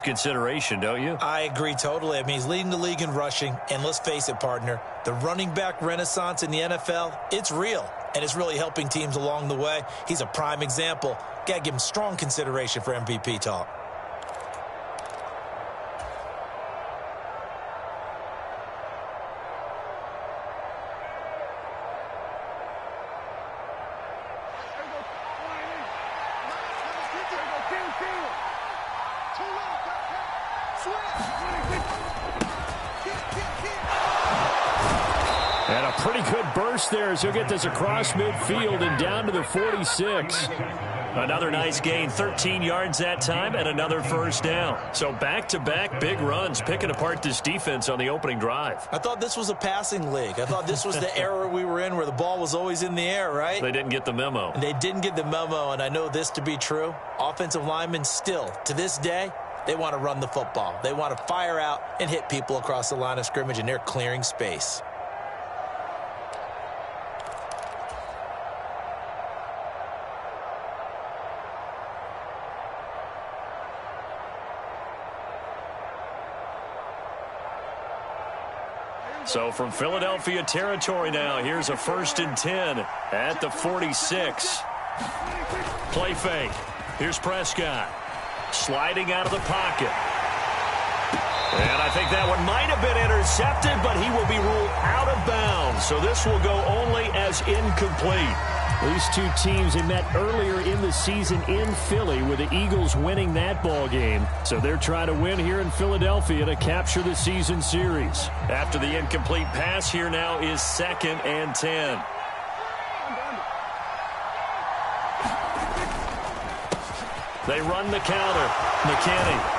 consideration, don't you? I agree totally. I mean, he's leading the league in rushing, and let's face it, partner, the running back renaissance in the NFL, it's real, and it's really helping teams along the way. He's a prime example. Got to give him strong consideration for MVP talk. And a pretty good burst there as he'll get this across midfield and down to the 46. Another nice gain, 13 yards that time, and another first down. So back-to-back big runs, picking apart this defense on the opening drive. I thought this was a passing league. I thought this was the era we were in where the ball was always in the air, right? They didn't get the memo. And they didn't get the memo, and I know this to be true. Offensive linemen still, to this day, they want to run the football. They want to fire out and hit people across the line of scrimmage, and they're clearing space. So from Philadelphia territory now, here's a 1st and 10 at the 46. Play fake. Here's Prescott. Sliding out of the pocket. And I think that one might have been intercepted, but he will be ruled out of bounds. So this will go only as incomplete. These two teams had met earlier in the season in Philly with the Eagles winning that ball game. So they're trying to win here in Philadelphia to capture the season series. After the incomplete pass, here now is 2nd and 10. They run the counter. McKinney.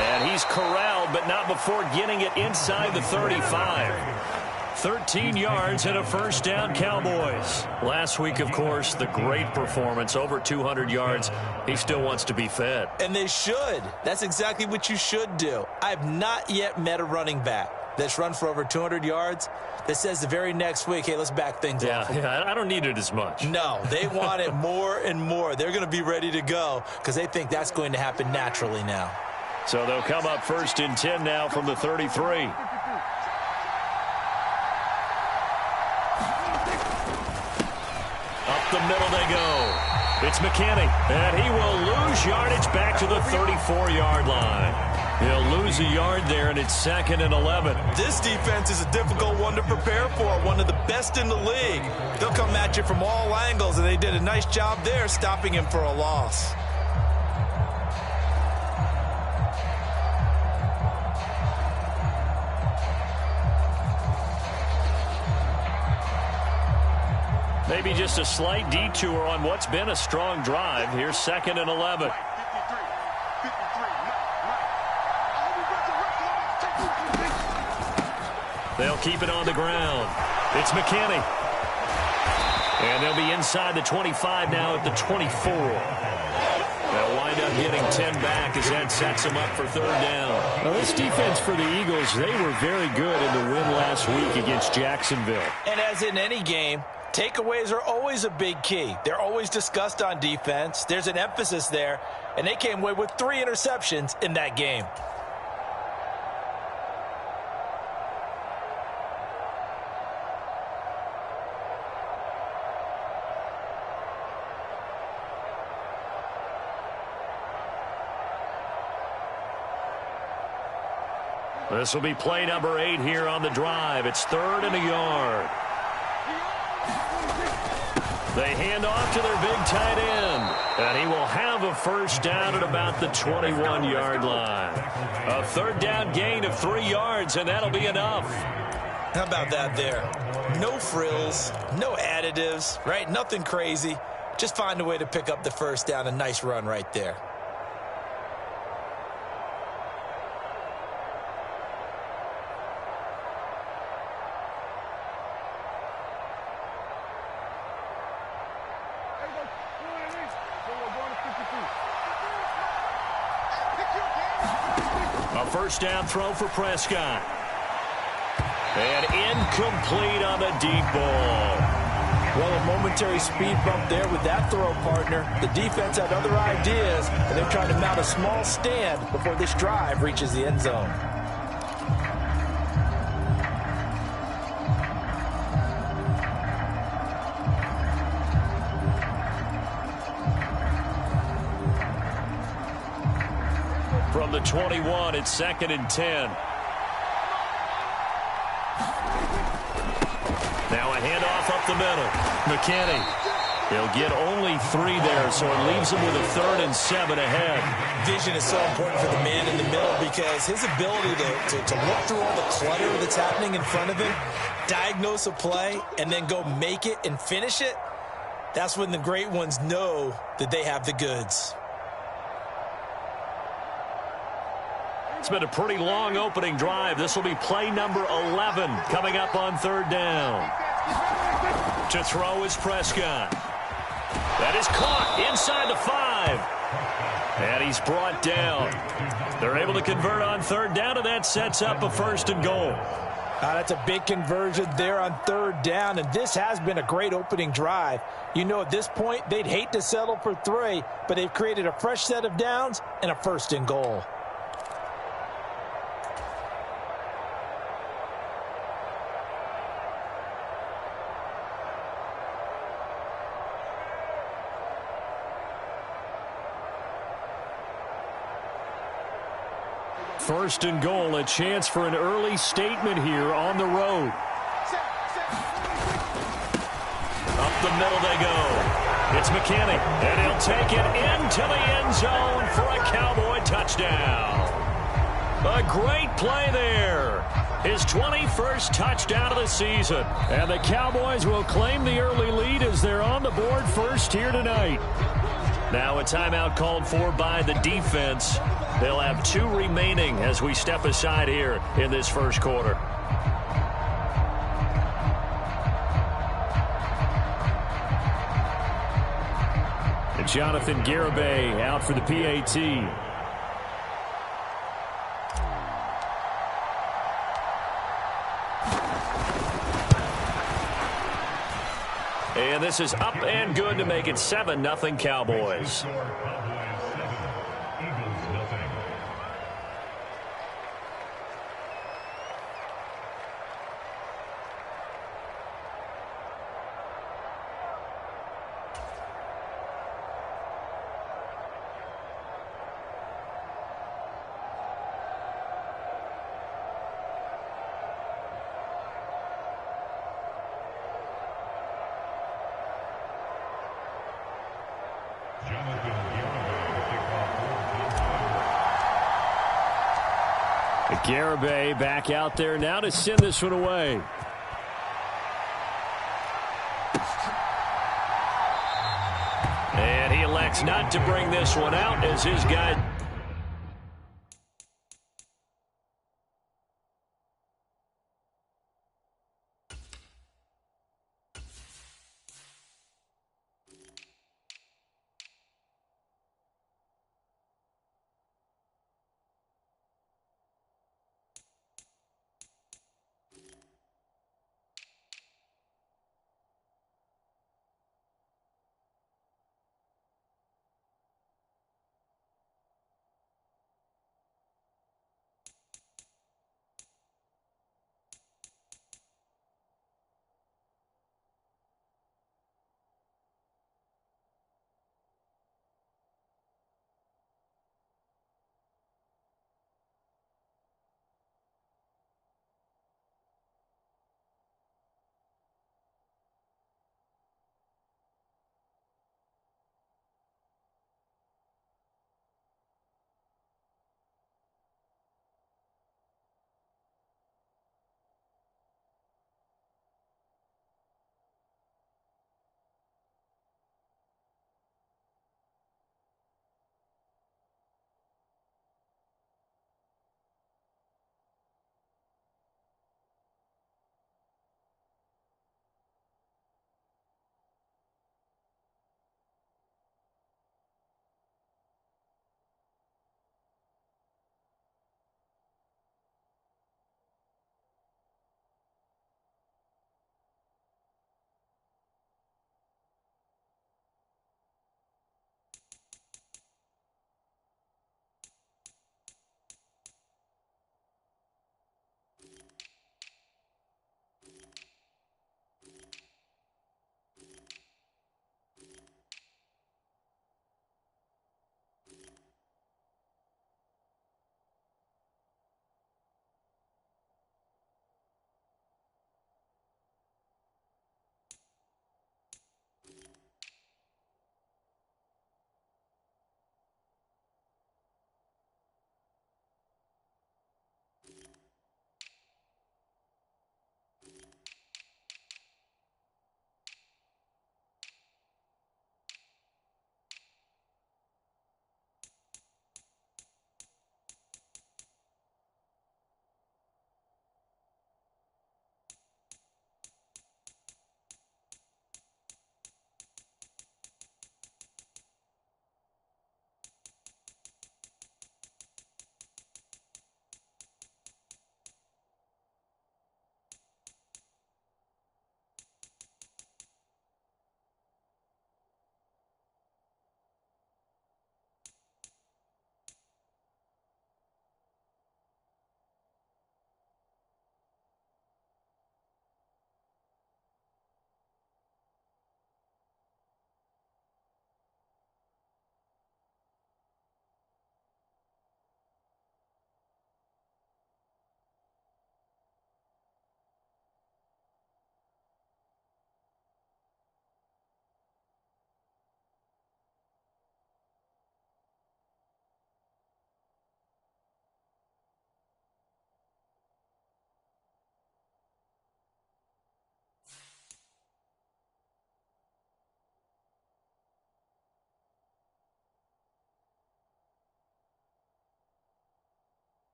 And he's corralled, but not before getting it inside the 35. 13 yards and a first down, Cowboys. Last week, of course, the great performance, over 200 yards. He still wants to be fed. And they should. That's exactly what you should do. I've not yet met a running back that's run for over 200 yards that says the very next week, hey, let's back things off. Yeah, I don't need it as much. No, they want it more and more. They're going to be ready to go because they think that's going to happen naturally now. So they'll come up 1st and 10 now from the 33. Up the middle they go. It's McKinney, and he will lose yardage back to the 34-yard line. He'll lose a yard there, and it's 2nd and 11. This defense is a difficult one to prepare for, one of the best in the league. They'll come at you from all angles, and they did a nice job there stopping him for a loss. Maybe just a slight detour on what's been a strong drive. Here's 2nd and 11. They'll keep it on the ground. It's McKinney. And they'll be inside the 25 now at the 24. They'll wind up getting 10 back as that sets them up for 3rd down. Now, this defense for the Eagles, they were very good in the win last week against Jacksonville. And as in any game, takeaways are always a big key. They're always discussed on defense. There's an emphasis there, and they came away with 3 interceptions in that game. This will be play number 8 here on the drive. It's 3rd and a yard. They hand off to their big tight end. And he will have a first down at about the 21-yard line. A 3rd down gain of 3 yards, and that'll be enough. How about that there? No frills, no additives, right? Nothing crazy. Just find a way to pick up the first down. A nice run right there. A first down throw for Prescott. And incomplete on the deep ball. Well, a momentary speed bump there with that throw, partner. The defense had other ideas, and they're trying to mount a small stand before this drive reaches the end zone. From the 21, it's 2nd and 10. Now a handoff up the middle. McKinney. He'll get only 3 there, so it leaves him with a 3rd and 7 ahead. Vision is so important for the man in the middle because his ability to look through all the clutter that's happening in front of him, diagnose a play, and then go make it and finish it, that's when the great ones know that they have the goods. It's been a pretty long opening drive. This will be play number 11 coming up on 3rd down. To throw is Prescott. That is caught inside the 5. And he's brought down. They're able to convert on 3rd down, and that sets up a 1st and goal. That's a big conversion there on 3rd down, and this has been a great opening drive. You know, at this point, they'd hate to settle for 3, but they've created a fresh set of downs and a 1st and goal. First and goal, a chance for an early statement here on the road. Up the middle they go. It's McKinney, and he'll take it into the end zone for a Cowboy touchdown. A great play there. His 21st touchdown of the season. And the Cowboys will claim the early lead as they're on the board first here tonight. Now a timeout called for by the defense. They'll have 2 remaining as we step aside here in this first quarter. And Jonathan Garibay out for the PAT. And this is up and good to make it 7-0 Cowboys. Garibay back out there now to send this one away. And he elects not to bring this one out as his guy.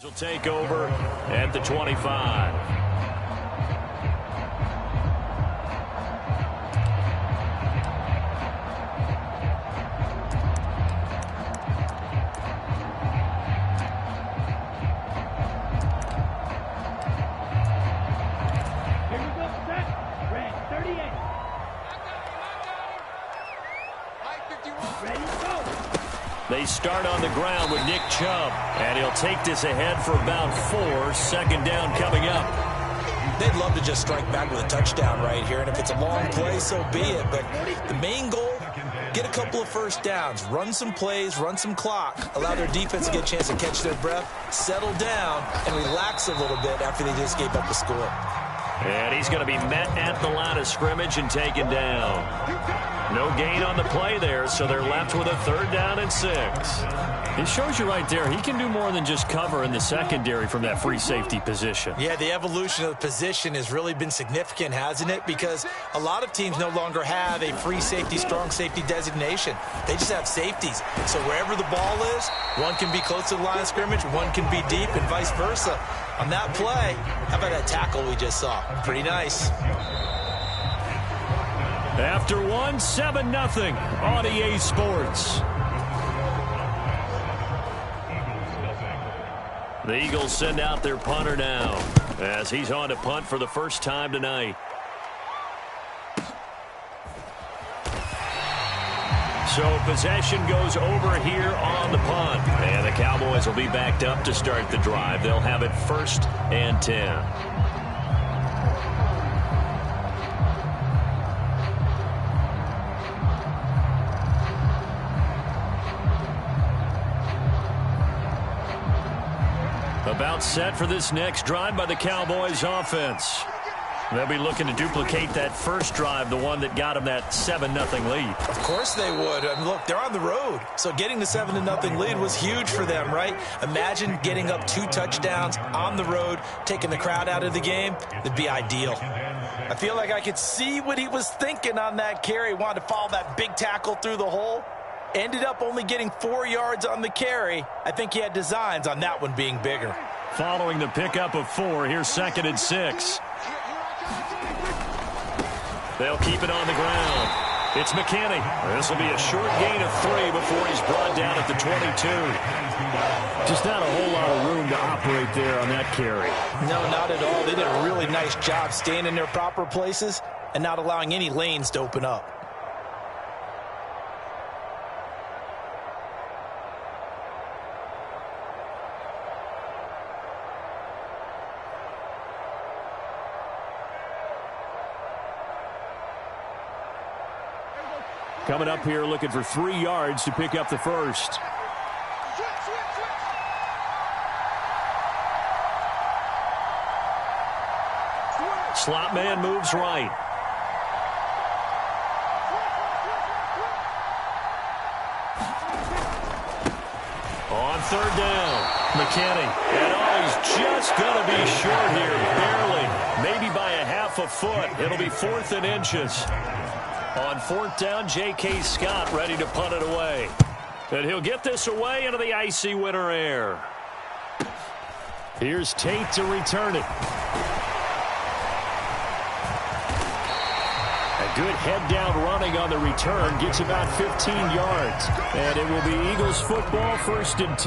Will take over at the 25. They start on the ground with Nick Chubb, and he'll take this ahead for about 4. Second down coming up. They'd love to just strike back with a touchdown right here, and if it's a long play, so be it. But the main goal, get a couple of first downs, run some plays, run some clock, allow their defense to get a chance to catch their breath, settle down, and relax a little bit after they just gave up a score. And he's going to be met at the line of scrimmage and taken down. No gain on the play there, so they're left with a 3rd down and 6. It shows you right there, he can do more than just cover in the secondary from that free safety position. Yeah, the evolution of the position has really been significant, hasn't it? Because a lot of teams no longer have a free safety, strong safety designation. They just have safeties. So wherever the ball is, one can be close to the line of scrimmage, one can be deep, and vice versa. On that play, how about that tackle we just saw? Pretty nice. After 7-0 on EA Sports. The Eagles send out their punter now as he's on to punt for the first time tonight. So possession goes over here on the punt. And the Cowboys will be backed up to start the drive. They'll have it 1st and 10. About set for this next drive by the Cowboys offense. They'll be looking to duplicate that first drive, the one that got them that 7-0 lead. Of course they would. I mean, look, they're on the road. So getting the 7-0 lead was huge for them, right? Imagine getting up 2 touchdowns on the road, taking the crowd out of the game. It'd be ideal. I feel like I could see what he was thinking on that carry. Wanted to follow that big tackle through the hole. Ended up only getting 4 yards on the carry. I think he had designs on that one being bigger. Following the pickup of 4, here's 2nd and 6. They'll keep it on the ground. It's McKinney. This will be a short gain of 3 before he's brought down at the 22. Just not a whole lot of room to operate there on that carry. No, not at all. They did a really nice job staying in their proper places and not allowing any lanes to open up. Coming up here looking for 3 yards to pick up the first. Slot man moves right. On 3rd down, McKinney. And he's just going to be short here, barely. Maybe by a half a foot. It'll be 4th and inches. On 4th down, J.K. Scott ready to punt it away. And he'll get this away into the icy winter air. Here's Tate to return it. A good head-down running on the return. Gets about 15 yards. And it will be Eagles football, 1st and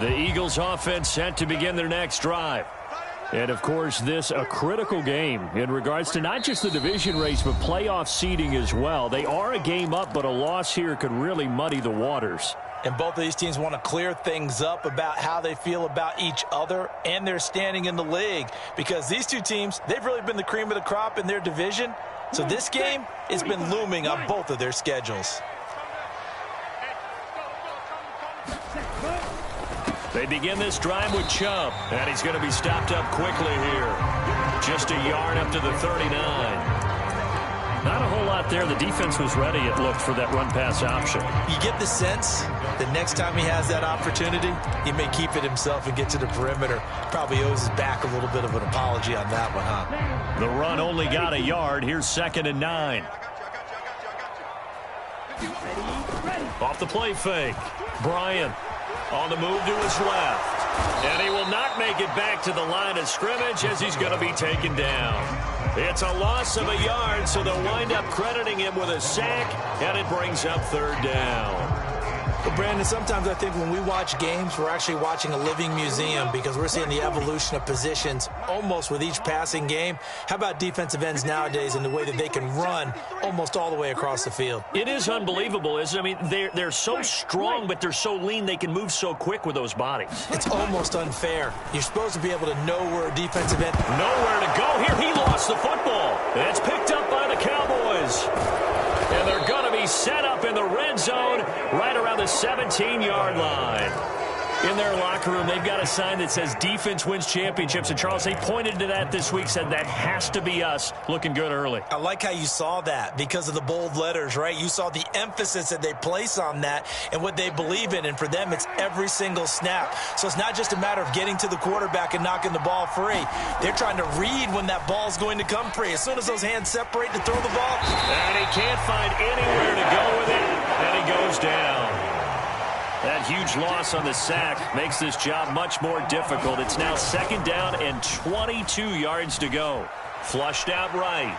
10. The Eagles offense set to begin their next drive. And, of course, this a critical game in regards to not just the division race, but playoff seeding as well. They are a game up, but a loss here could really muddy the waters. And both of these teams want to clear things up about how they feel about each other and their standing in the league. Because these two teams, they've really been the cream of the crop in their division. So this game has been looming on both of their schedules. They begin this drive with Chubb, and he's going to be stopped up quickly here. Just a yard up to the 39. Not a whole lot there. The defense was ready, it looked, for that run-pass option. You get the sense that next time he has that opportunity, he may keep it himself and get to the perimeter. Probably owes his back a little bit of an apology on that one, huh? The run only got a yard. Here's 2nd and 9. Off the play fake. Bryant on the move to his left. And he will not make it back to the line of scrimmage as he's going to be taken down. It's a loss of a yard, so they'll wind up crediting him with a sack, and it brings up third down. Well, Brandon, sometimes I think when we watch games, we're actually watching a living museum because we're seeing the evolution of positions almost with each passing game. How about defensive ends nowadays and the way that they can run almost all the way across the field? It is unbelievable, isn't it? I mean, they're so strong, but they're so lean they can move so quick with those bodies. It's almost unfair. You're supposed to be able to know where a defensive end... Nowhere to go here. He lost the football. It's picked up by the Cowboys. And they're going to be set up in the red zone right around the 17-yard line. In their locker room, they've got a sign that says defense wins championships. And, Charles, they pointed to that this week, said that has to be us, looking good early. I like how you saw that because of the bold letters, right? You saw the emphasis that they place on that and what they believe in. And for them, it's every single snap. So it's not just a matter of getting to the quarterback and knocking the ball free. They're trying to read when that ball's going to come free. As soon as those hands separate to throw the ball. And he can't find anywhere to go with it. And he goes down. That huge loss on the sack makes this job much more difficult. It's now second down and 22 yards to go. Flushed out right.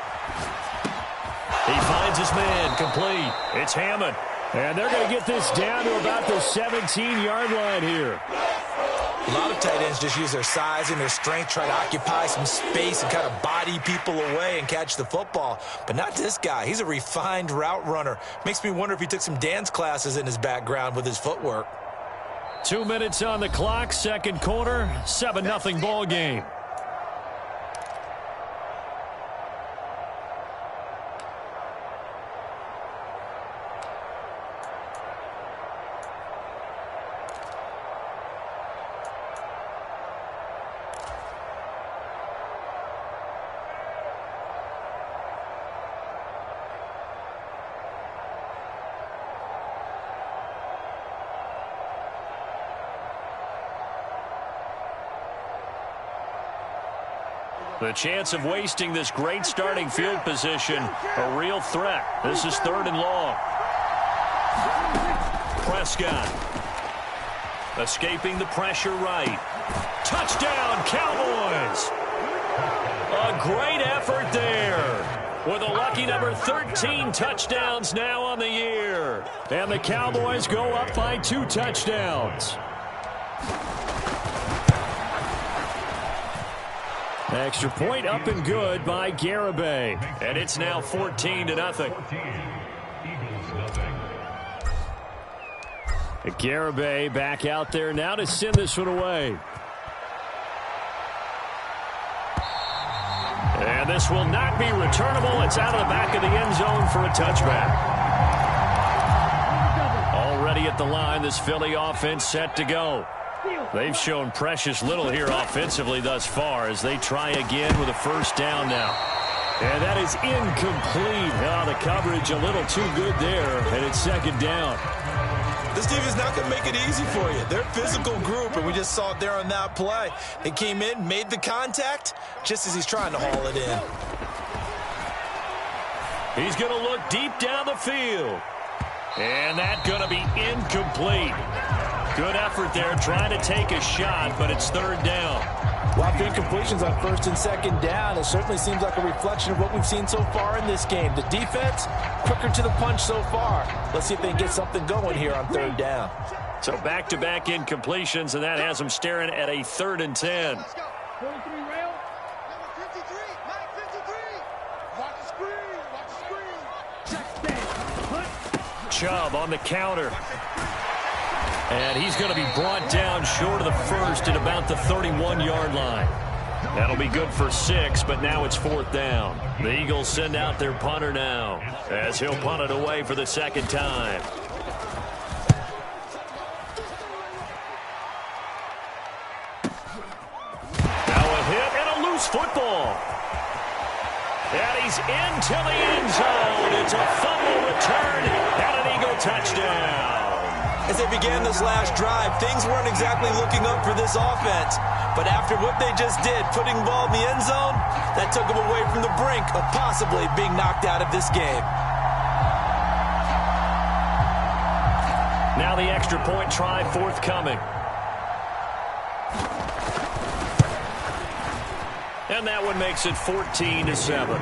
He finds his man, complete. It's Hammond. And they're going to get this down to about the 17-yard line here. A lot of tight ends just use their size and their strength, try to occupy some space and kind of body people away and catch the football. But not this guy. He's a refined route runner. Makes me wonder if he took some dance classes in his background with his footwork. 2 minutes on the clock, second quarter, 7-0 ball game. The chance of wasting this great starting field position, a real threat. This is third and long. Prescott escaping the pressure right. Touchdown, Cowboys! A great effort there. With a lucky number 13 touchdowns now on the year. And the Cowboys go up by 2 touchdowns. Extra point up and good by Garibay. And it's now 14-0. Garibay back out there now to send this one away. And this will not be returnable. It's out of the back of the end zone for a touchback. Already at the line, this Philly offense set to go. They've shown precious little here offensively thus far as they try again with a first down now. And that is incomplete. The coverage a little too good there, and it's second down. This team is not going to make it easy for you. They're a physical group, and we just saw it there on that play. They came in, made the contact, just as he's trying to haul it in. He's going to look deep down the field. And that's going to be incomplete. Good effort there, trying to take a shot, but it's third down. Well, after incompletions on first and second down, it certainly seems like a reflection of what we've seen so far in this game. The defense, quicker to the punch so far. Let's see if they can get something going here on third down. So back-to-back incompletions, and that has them staring at a 3rd and 10. Chubb on the counter. And he's going to be brought down short of the first at about the 31-yard line. That'll be good for 6, but now it's 4th down. The Eagles send out their punter now as he'll punt it away for the second time. Now a hit and a loose football. And he's into the end zone. It's a fumble return and an Eagle touchdown. As they began this last drive, things weren't exactly looking up for this offense. But after what they just did, putting the ball in the end zone, that took them away from the brink of possibly being knocked out of this game. Now the extra point try forthcoming. And that one makes it 14-7.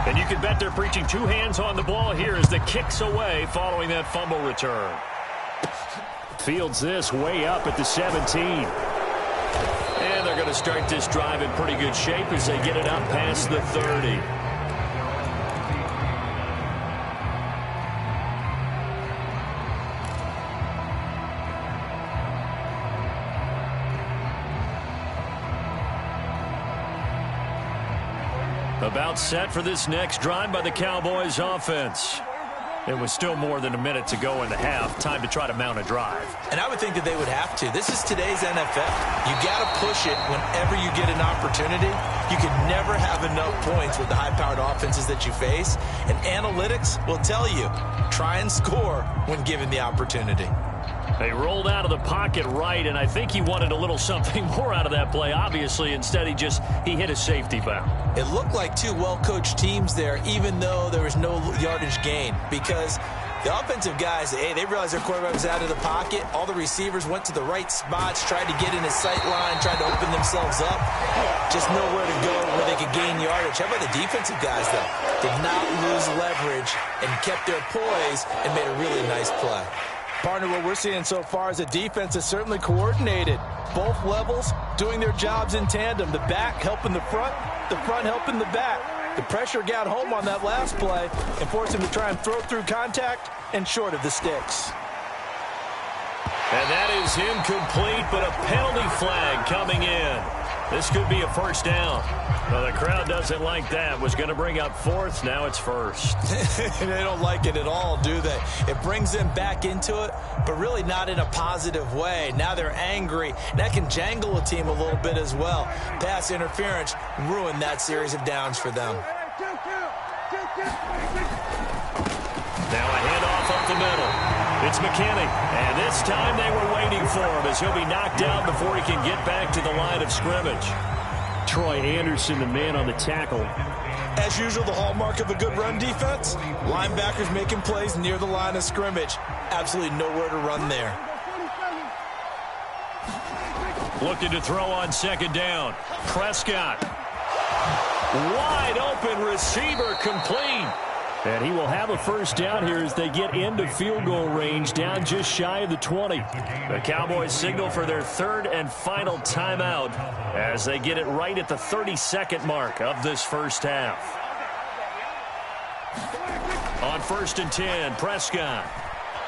And you can bet they're preaching two hands on the ball here as the kick's away following that fumble return. Fields this way up at the 17. And they're going to start this drive in pretty good shape as they get it up past the 30. About set for this next drive by the Cowboys offense. It was still more than a minute to go in the half. Time to try to mount a drive. And I would think that they would have to. This is today's NFL. You got to push it whenever you get an opportunity. You can never have enough points with the high-powered offenses that you face. And analytics will tell you, try and score when given the opportunity. They rolled out of the pocket right, and I think he wanted a little something more out of that play, obviously. Instead, he hit a safety foul. It looked like two well-coached teams there, even though there was no yardage gain, because the offensive guys, hey, they realized their quarterback was out of the pocket. All the receivers went to the right spots, tried to get in his sight line, tried to open themselves up. Just nowhere to go where they could gain yardage. How about the defensive guys, though? Did not lose leverage and kept their poise and made a really nice play. Partner, what we're seeing so far is a defense is certainly coordinated. Both levels doing their jobs in tandem. The back helping the front helping the back. The pressure got home on that last play and forced him to try and throw through contact and short of the sticks. And that is incomplete, but a penalty flag coming in. This could be a first down. Well, the crowd doesn't like that. Was going to bring up fourth. Now it's first. They don't like it at all, do they? It brings them back into it, but really not in a positive way. Now they're angry. That can jangle a team a little bit as well. Pass interference ruined that series of downs for them. Now a handoff up the middle. It's McKinney, and this time they were waiting for him as he'll be knocked down before he can get back to the line of scrimmage. Troy Anderson, the man on the tackle. As usual, the hallmark of a good run defense, linebackers making plays near the line of scrimmage. Absolutely nowhere to run there. Looking to throw on second down. Prescott. Wide open receiver complete. And he will have a first down here as they get into field goal range, down just shy of the 20. The Cowboys signal for their third and final timeout as they get it right at the 30-second mark of this first half. On 1st and 10, Prescott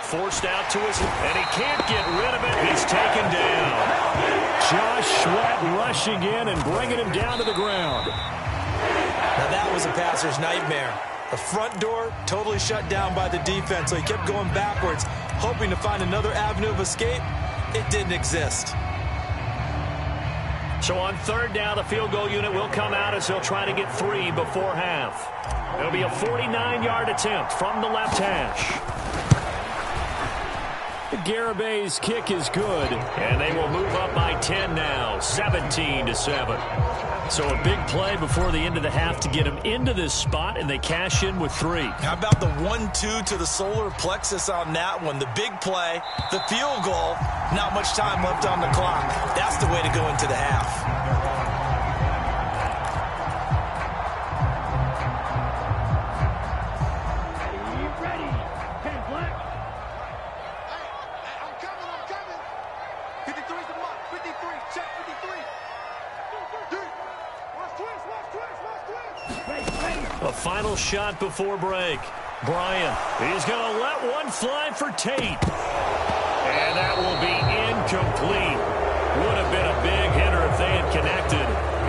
forced out to his, and he can't get rid of it. He's taken down. Josh Sweat rushing in and bringing him down to the ground. Now that was a passer's nightmare. The front door totally shut down by the defense, so he kept going backwards, hoping to find another avenue of escape. It didn't exist. So on third down, the field goal unit will come out as they'll try to get 3 before half. It'll be a 49-yard attempt from the left hash. Garabay's kick is good, and they will move up by 10 now, 17-7. So a big play before the end of the half to get them into this spot, and they cash in with 3. How about the 1-2 to the solar plexus on that one? The big play, the field goal, not much time left on the clock. That's the way to go into the half. A final shot before break. Bryant, he's going to let one fly for Tate. And that will be incomplete. Would have been a big hitter if they had connected.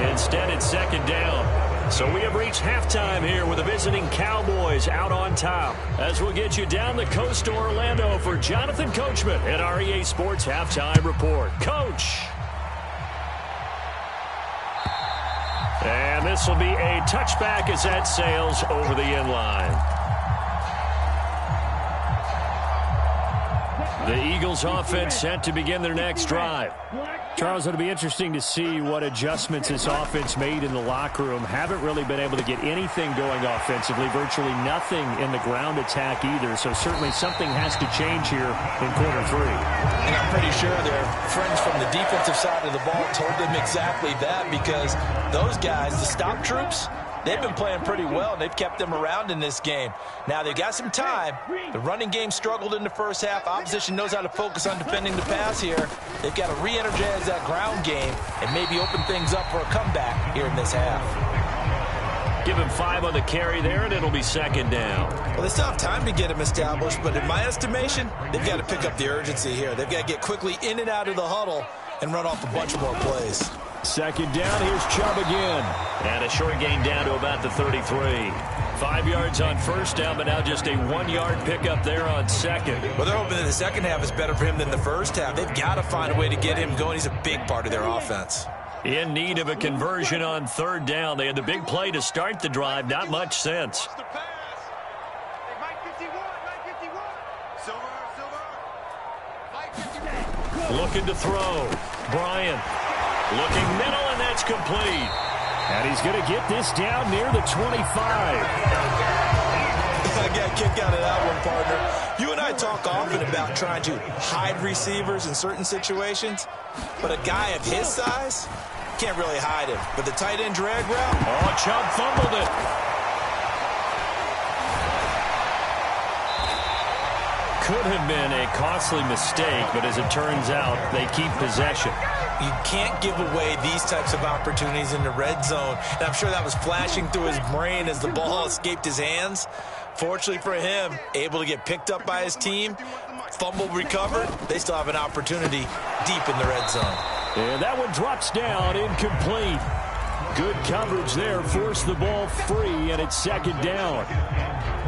Instead, it's second down. So we have reached halftime here with the visiting Cowboys out on top. As we'll get you down the coast to Orlando for Jonathan Coachman at our EA Sports Halftime Report. Coach. And this will be a touchback as that sails over the end line. The Eagles offense set to begin their next drive. Charles, it'll be interesting to see what adjustments this offense made in the locker room. Haven't really been able to get anything going offensively, virtually nothing in the ground attack either. So certainly something has to change here in quarter three. And I'm pretty sure their friends from the defensive side of the ball told them exactly that, because those guys, the stop troops, they've been playing pretty well, and they've kept them around in this game. Now, they've got some time. The running game struggled in the first half. Opposition knows how to focus on defending the pass here. They've got to re-energize that ground game and maybe open things up for a comeback here in this half. Give him 5 on the carry there, and it'll be second down. Well, they still have time to get him established, but in my estimation, they've got to pick up the urgency here. They've got to get quickly in and out of the huddle and run off a bunch more plays. Second down, here's Chubb again. And a short gain down to about the 33. 5 yards on first down, but now just a 1-yard pickup there on second. Well, they're hoping that the second half is better for him than the first half. They've got to find a way to get him going. He's a big part of their offense. In need of a conversion on third down. They had the big play to start the drive. Not much sense. Looking to throw. Bryant. Looking middle, and that's complete. And he's going to get this down near the 25. I got a kick out of that one, partner. You and I talk often about trying to hide receivers in certain situations, but a guy of his size can't really hide him. But the tight end drag route. Oh, Chubb fumbled it. Could have been a costly mistake, but as it turns out, they keep possession. You can't give away these types of opportunities in the red zone. And I'm sure that was flashing through his brain as the ball escaped his hands. Fortunately for him, able to get picked up by his team, fumble recovered. They still have an opportunity deep in the red zone. And that one drops down, incomplete. Good coverage there, forced the ball free, and it's second down.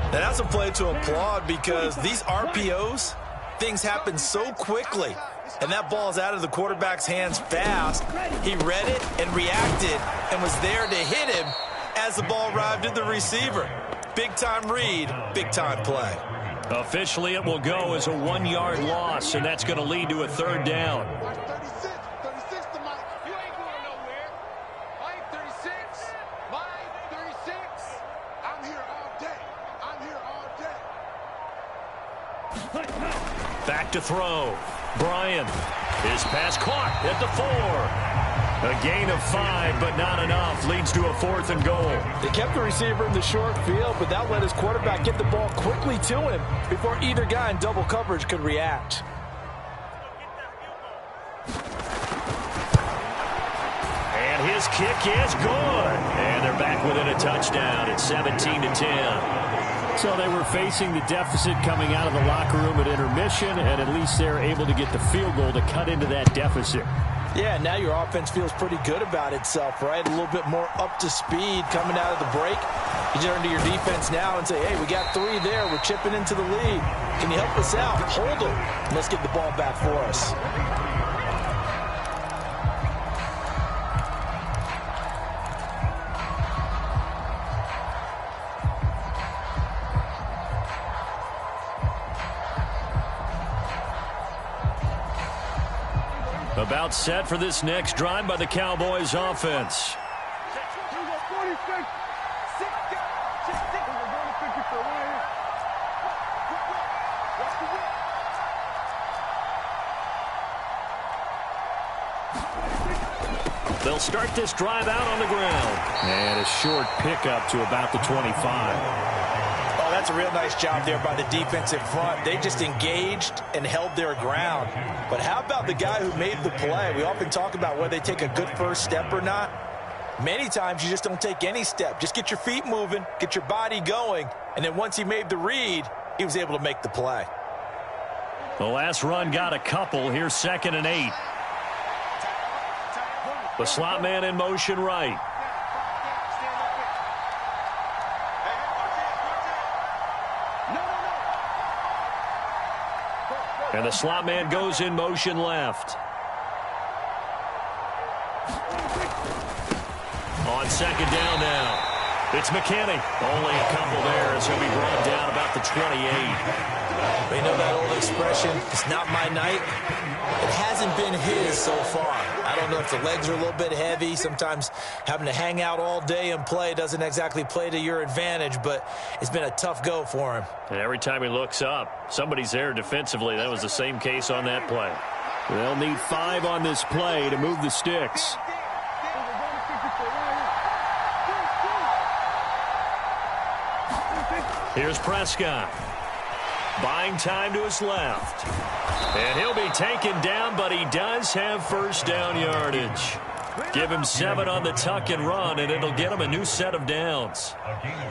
And that's a play to applaud, because these RPOs, things happen so quickly. And that ball's out of the quarterback's hands fast. He read it and reacted and was there to hit him as the ball arrived at the receiver. Big-time read, big-time play. Officially, it will go as a 1-yard loss, and that's going to lead to a third down. Back to throw. Bryant. His pass caught at the 4. A gain of 5, but not enough. Leads to a 4th and goal. They kept the receiver in the short field, but that let his quarterback get the ball quickly to him before either guy in double coverage could react. And his kick is good. And they're back within a touchdown. It's 17-10. So they were facing the deficit coming out of the locker room at intermission, and at least they're able to get the field goal to cut into that deficit. Yeah, now your offense feels pretty good about itself, right? A little bit more up to speed coming out of the break. You turn to your defense now and say, hey, we got 3 there. We're chipping into the lead. Can you help us out? Hold them. Let's get the ball back for us. About set for this next drive by the Cowboys offense. They'll start this drive out on the ground. And a short pickup to about the 25. Oh, that's a real nice job there by the defensive front. They just engaged and held their ground. But how about the guy who made the play? We often talk about whether they take a good first step or not. Many times you just don't take any step. Just get your feet moving, get your body going, and then once he made the read, he was able to make the play. The last run got a couple. Here's 2nd and 8. The slot man in motion right. And the slot man goes in motion left. On second down now. It's McKinney. Only a couple there as he'll be brought down about the 28. You know that old expression, it's not my night? It hasn't been his so far. I don't know if the legs are a little bit heavy. Sometimes having to hang out all day and play doesn't exactly play to your advantage, but it's been a tough go for him. And every time he looks up, somebody's there defensively. That was the same case on that play. They'll need 5 on this play to move the sticks. Here's Prescott. Buying time to his left. And he'll be taken down, but he does have first down yardage. Give him 7 on the tuck and run, and it'll get him a new set of downs.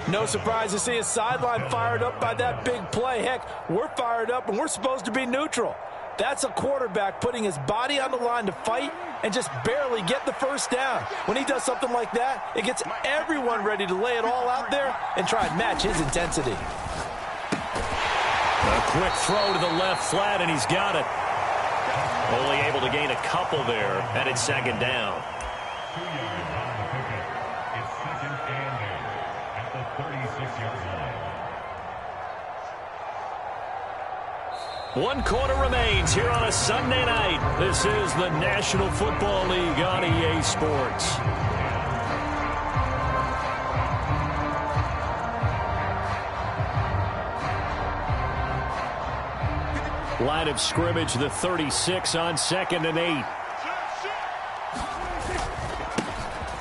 No surprise to see his sideline fired up by that big play. Heck, we're fired up, and we're supposed to be neutral. That's a quarterback putting his body on the line to fight and just barely get the first down. When he does something like that, it gets everyone ready to lay it all out there and try and match his intensity. A quick throw to the left flat, and he's got it. Only able to gain a couple there, and it's second down. One quarter remains here on a Sunday night. This is the National Football League on EA Sports. Line of scrimmage, the 36 on 2nd and 8.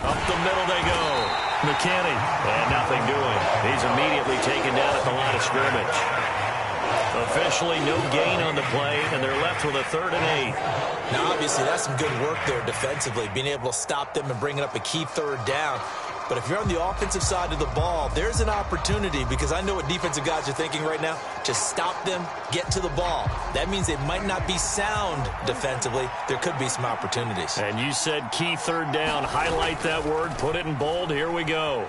Up the middle they go. McKinney, and nothing doing. He's immediately taken down at the line of scrimmage. Officially no gain on the play, and they're left with a 3rd and 8. Now, obviously, that's some good work there defensively, being able to stop them and bringing up a key 3rd down. But if you're on the offensive side of the ball, there's an opportunity, because I know what defensive guys are thinking right now. Just stop them, get to the ball. That means they might not be sound defensively. There could be some opportunities. And you said key 3rd down. Highlight that word, put it in bold. Here we go.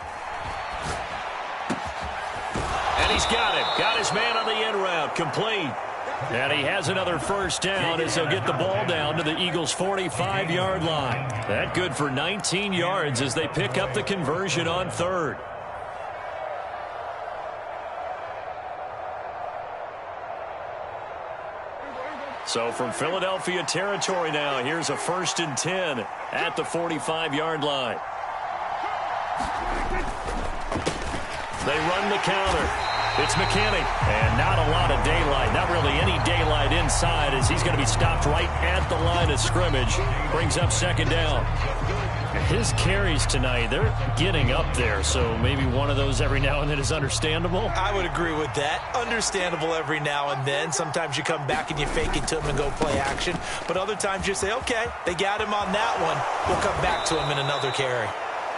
And he's got it. Got his man on the end route. Complete. And he has another first down as he'll get the ball down to the Eagles' 45-yard line. That good for 19 yards as they pick up the conversion on 3rd. So from Philadelphia territory now, here's a 1st and 10 at the 45-yard line. They run the counter. It's McKinney, and not a lot of daylight, not really any daylight inside as he's going to be stopped right at the line of scrimmage. Brings up 2nd down. His carries tonight, they're getting up there, so maybe one of those every now and then is understandable. I would agree with that. Understandable every now and then. Sometimes you come back and you fake it to him and go play action, but other times you say, okay, they got him on that one. We'll come back to him in another carry.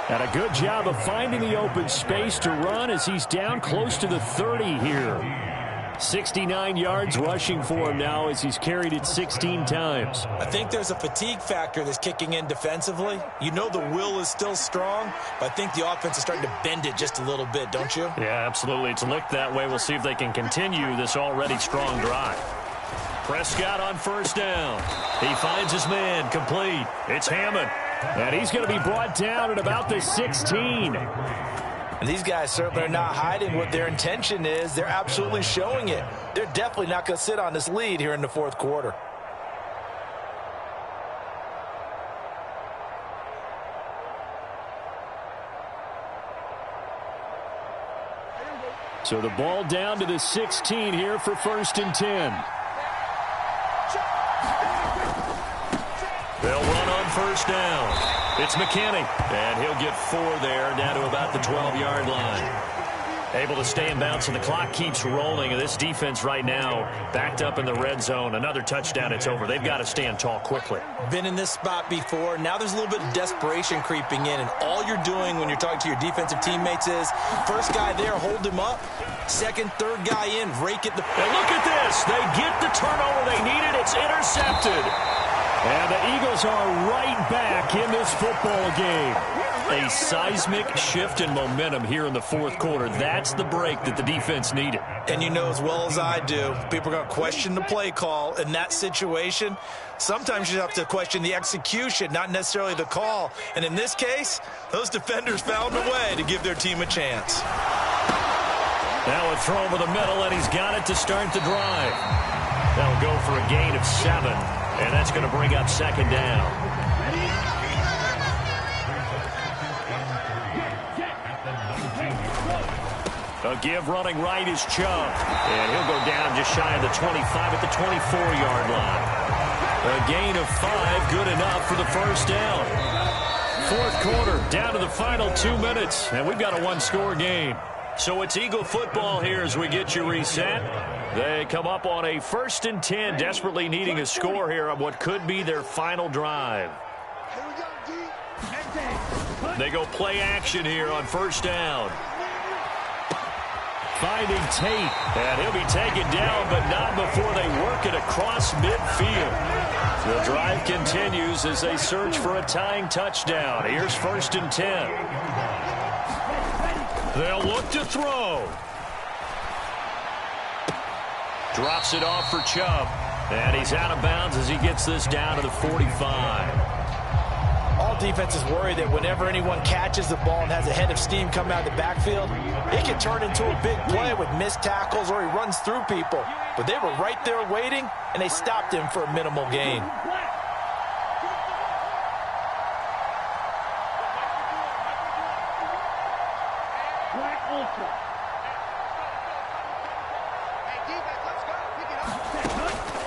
And a good job of finding the open space to run as he's down close to the 30 here. 69 yards rushing for him now as he's carried it 16 times. I think there's a fatigue factor that's kicking in defensively. You know the will is still strong, but I think the offense is starting to bend it just a little bit, don't you? Yeah, absolutely. It's looked that way. We'll see if they can continue this already strong drive. Prescott on first down. He finds his man, complete. It's Hammond. And he's going to be brought down at about the 16. And these guys certainly are not hiding what their intention is. They're absolutely showing it. They're definitely not going to sit on this lead here in the 4th quarter. So the ball down to the 16 here for 1st and 10. They'll run on first down. It's McKinney, and he'll get 4 there, down to about the 12-yard line. Able to stay in bounds, and the clock keeps rolling. And this defense right now backed up in the red zone. Another touchdown, it's over. They've got to stand tall quickly. Been in this spot before. Now there's a little bit of desperation creeping in, and all you're doing when you're talking to your defensive teammates is first guy there, hold him up. Second, third guy in, rake it. And look at this. They get the turnover they needed. It's intercepted. And the Eagles are right back in this football game. A seismic shift in momentum here in the fourth quarter. That's the break that the defense needed. And you know as well as I do, people are going to question the play call in that situation. Sometimes you have to question the execution, not necessarily the call. And in this case, those defenders found a way to give their team a chance. Now a throw over the middle, and he's got it to start the drive. That'll go for a gain of 7, and that's going to bring up second down. A give running right is Chubb. And he'll go down just shy of the 25 at the 24-yard line. A gain of 5, good enough for the first down. Fourth quarter, down to the final 2 minutes, and we've got a one-score game. So it's Eagle football here as we get you reset. They come up on a 1st and 10, desperately needing a score here on what could be their final drive. They go play action here on first down. Finding Tate, and he'll be taken down, but not before they work it across midfield. The drive continues as they search for a tying touchdown. Here's 1st and 10. They'll look to throw. Drops it off for Chubb, and he's out of bounds as he gets this down to the 45. All defenses worry that whenever anyone catches the ball and has a head of steam coming out of the backfield, it can turn into a big play with missed tackles or he runs through people. But they were right there waiting, and they stopped him for a minimal gain.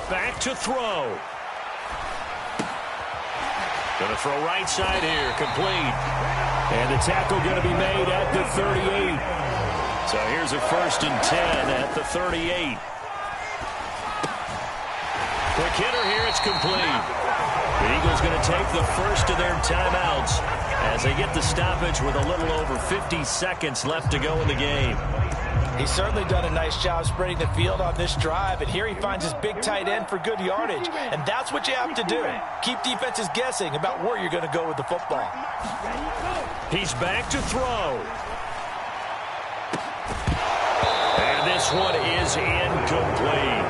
Back to throw. Going to throw right side here, complete. And the tackle going to be made at the 38. So here's a 1st and 10 at the 38. Quick hitter here, it's complete. The Eagles going to take the first of their timeouts as they get the stoppage with a little over 50 seconds left to go in the game. He's certainly done a nice job spreading the field on this drive, and here he finds his big tight end for good yardage. And that's what you have to do. Keep defenses guessing about where you're going to go with the football. He's back to throw. And this one is incomplete.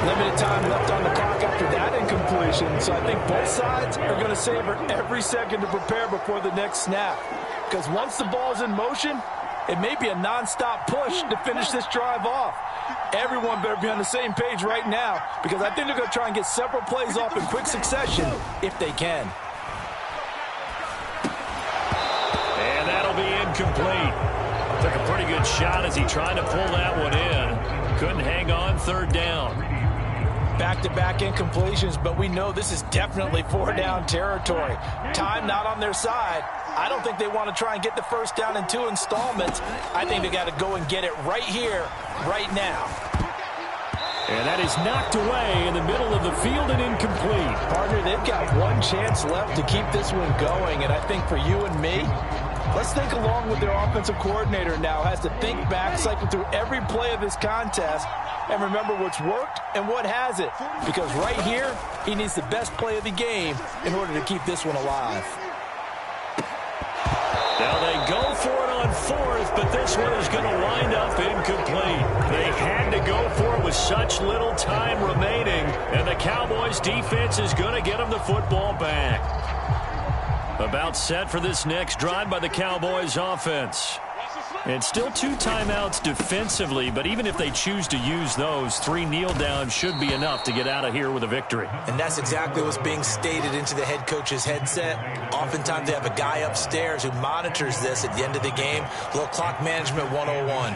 Limited time left on the clock after that incompletion, so I think both sides are going to savor every second to prepare before the next snap. Because once the ball's in motion, it may be a non-stop push to finish this drive off. Everyone better be on the same page right now because I think they're going to try and get several plays off in quick succession if they can. And that'll be incomplete. Took a pretty good shot as he tried to pull that one in. Couldn't hang on, 3rd down. Back-to-back incompletions, but we know this is definitely 4-down territory. Time not on their side. I don't think they want to try and get the first down in 2 installments. I think they got to go and get it right here, right now. And that is knocked away in the middle of the field and incomplete. Partner, they've got one chance left to keep this one going, and I think for you and me, let's think along with their offensive coordinator now. Has to think back, cycle through every play of this contest, and remember what's worked and what hasn't. Because right here, he needs the best play of the game in order to keep this one alive. Now they go for it on 4th, but this one is going to wind up incomplete. They had to go for it with such little time remaining, and the Cowboys defense is going to get them the football back. About set for this next drive by the Cowboys offense. And still 2 timeouts defensively, but even if they choose to use those, 3 kneel downs should be enough to get out of here with a victory. And that's exactly what's being stated into the head coach's headset. Oftentimes they have a guy upstairs who monitors this at the end of the game. A little clock management 101.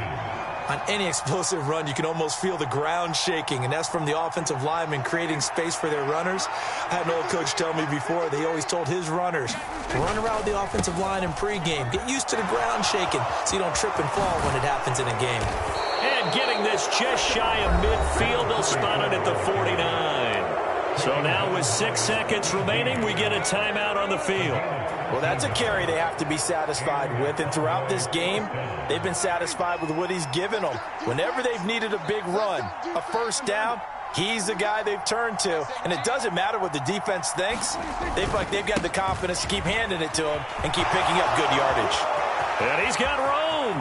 On any explosive run, you can almost feel the ground shaking, and that's from the offensive linemen creating space for their runners. I had an old coach tell me before, they always told his runners, run around the offensive line in pregame. Get used to the ground shaking so you don't trip and fall when it happens in a game. And getting this just shy of midfield, they'll spot it at the 49. So now with 6 seconds remaining, we get a timeout on the field. Well, that's a carry they have to be satisfied with, and throughout this game, they've been satisfied with what he's given them. Whenever they've needed a big run, a first down, He's the guy they've turned to, and it doesn't matter what the defense thinks. They feel like they've got the confidence to keep handing it to him and keep picking up good yardage. And he's got room.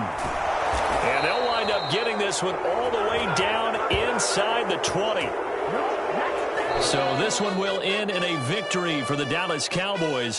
And they'll wind up getting this one all the way down inside the 20. So this one will end in a victory for the Dallas Cowboys.